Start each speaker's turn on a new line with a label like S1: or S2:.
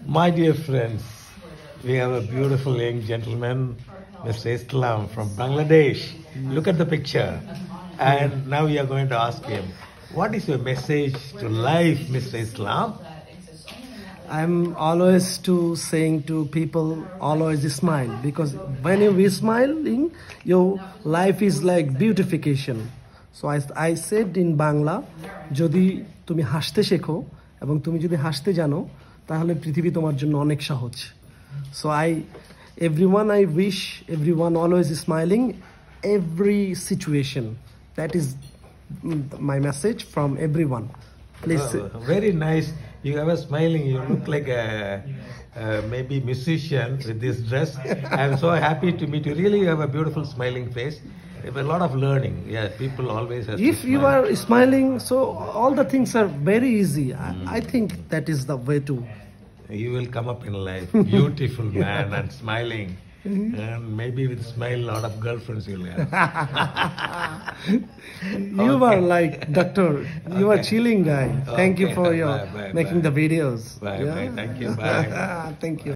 S1: My dear friends, we have a beautiful young gentleman, Mr. Islam from Bangladesh. Look at the picture. And now we are going to ask him, what is your message to life, Mr. Islam?
S2: I'm always saying to people, always smile, because when you be smiling, your life is like beautification. So I said in Bangla, যদি তুমি হাসতে শেখো এবং তুমি যদি হাসতে জানো তাহলে পৃথিবী তোমার জন্য অনেক সহজ. So everyone I wish everyone always smiling every situation. That is my message from everyone. Please.
S1: Very nice. You have a smiling. You look like a maybe musician with this dress. I'm so happy to meet you. Really, you have a beautiful smiling face. A lot of learning. Yeah, people always have.
S2: If you are smiling, so all the things are very easy. I think that is the way to.
S1: You will come up in life, beautiful man and smiling. And maybe with smile, a lot of girlfriends you'll have.
S2: You are like doctor. You are chilling guy. Thank you for your
S1: bye,
S2: making
S1: bye.
S2: the videos.
S1: Bye, bye. Thank you. Bye.
S2: Thank you.